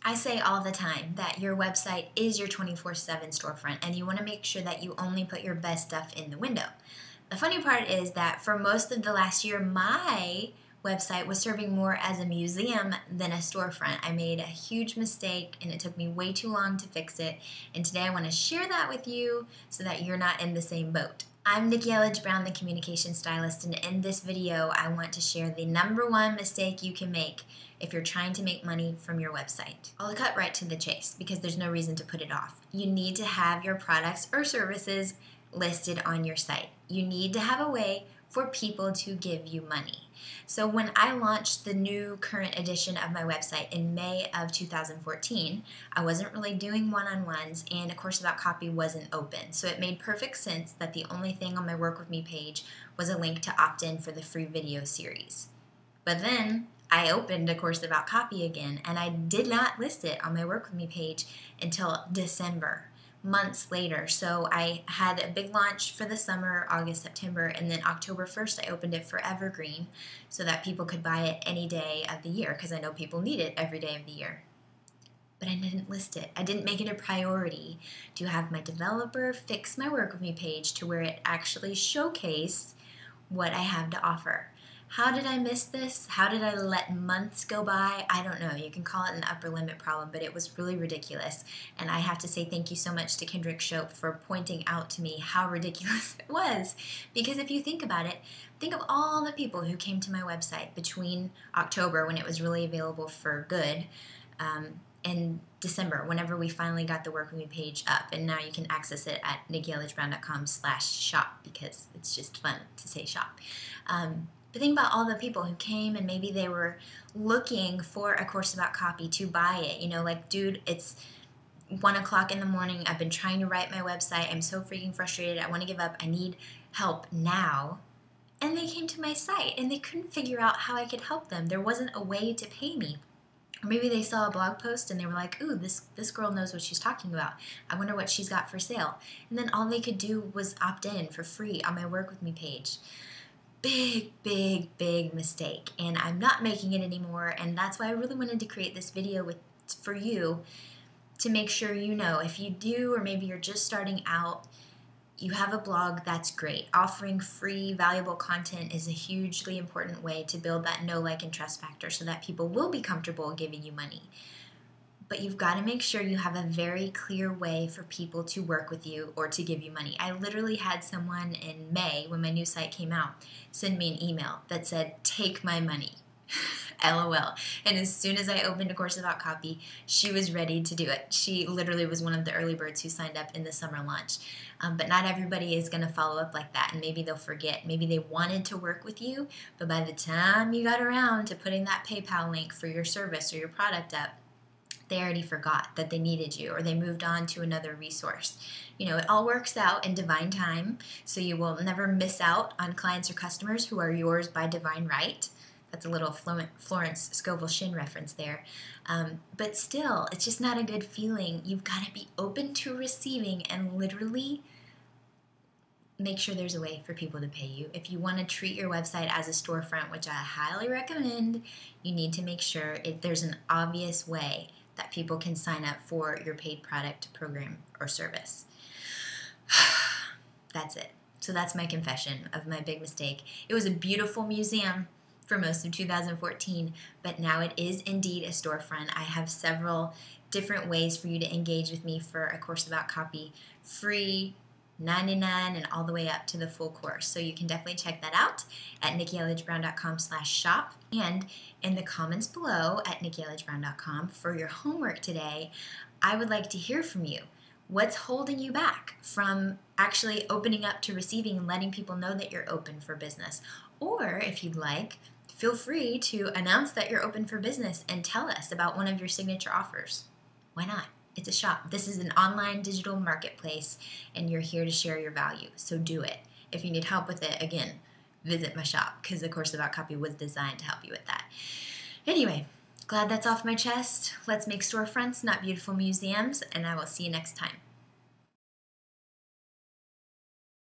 I say all the time that your website is your 24/7 storefront, and you want to make sure that you only put your best stuff in the window. The funny part is that for most of the last year, my website was serving more as a museum than a storefront. I made a huge mistake and it took me way too long to fix it. And today I want to share that with you so that you're not in the same boat. I'm Nikki Elledge Brown, the communication stylist, and in this video I want to share the #1 mistake you can make if you're trying to make money from your website. I'll cut right to the chase because there's no reason to put it off. You need to have your products or services listed on your site. You need to have a way for people to give you money. So when I launched the new current edition of my website in May of 2014, I wasn't really doing one-on-ones and A Course About Copy wasn't open. So it made perfect sense that the only thing on my Work With Me page was a link to opt in for the free video series. But then I opened A Course About Copy again and I did not list it on my Work With Me page until December. Months later. So I had a big launch for the summer, August, September, and then October 1st I opened it for evergreen so that people could buy it any day of the year because I know people need it every day of the year. But I didn't list it. I didn't make it a priority to have my developer fix my Work With Me page to where it actually showcased what I have to offer. How did I miss this? How did I let months go by? I don't know. You can call it an upper limit problem, but it was really ridiculous. And I have to say thank you so much to Kendrick Shope for pointing out to me how ridiculous it was. Because if you think about it, think of all the people who came to my website between October, when it was really available for good, and December, whenever we finally got the Work With Me page up. And now you can access it at nikkieelledgebrown.com/shop because it's just fun to say shop. But think about all the people who came and maybe they were looking for A Course About Copy to buy it. You know, like, dude, it's 1 o'clock in the morning. I've been trying to write my website. I'm so freaking frustrated. I want to give up. I need help now. And they came to my site and they couldn't figure out how I could help them. There wasn't a way to pay me. Or maybe they saw a blog post and they were like, ooh, this girl knows what she's talking about. I wonder what she's got for sale. And then all they could do was opt in for free on my Work With Me page. Big mistake, and I'm not making it anymore, and that's why I really wanted to create this video for you to make sure you know if you do, or maybe you're just starting out, you have a blog, that's great. Offering free, valuable content is a hugely important way to build that know, like, and trust factor so that people will be comfortable giving you money. But you've got to make sure you have a very clear way for people to work with you or to give you money. I literally had someone in May, when my new site came out, send me an email that said, take my money. LOL. And as soon as I opened A Course About Copy, she was ready to do it. She literally was one of the early birds who signed up in the summer launch. But not everybody is going to follow up like that, and maybe they'll forget. Maybe they wanted to work with you, but by the time you got around to putting that PayPal link for your service or your product up, they already forgot that they needed you, or they moved on to another resource. You know, it all works out in divine time, so you will never miss out on clients or customers who are yours by divine right. That's a little Florence Scovel Shin reference there. But still, it's just not a good feeling. You've got to be open to receiving and literally make sure there's a way for people to pay you. If you want to treat your website as a storefront, which I highly recommend, you need to make sure there's an obvious way that people can sign up for your paid product, program, or service. That's it. So that's my confession of my big mistake. It was a beautiful museum for most of 2014, but now it is indeed a storefront. I have several different ways for you to engage with me for A Course About Copy, free, $99, and all the way up to the full course. So you can definitely check that out at nikkieelledgebrown.com/shop, and in the comments below at nikkieelledgebrown.com for your homework today. I would like to hear from you. What's holding you back from actually opening up to receiving and letting people know that you're open for business? Or if you'd like, feel free to announce that you're open for business and tell us about one of your signature offers. Why not? It's a shop. This is an online digital marketplace, and you're here to share your value, so do it. If you need help with it, again, visit my shop, because A Course About Copy was designed to help you with that. Anyway, glad that's off my chest. Let's make storefronts, not beautiful museums, and I will see you next time.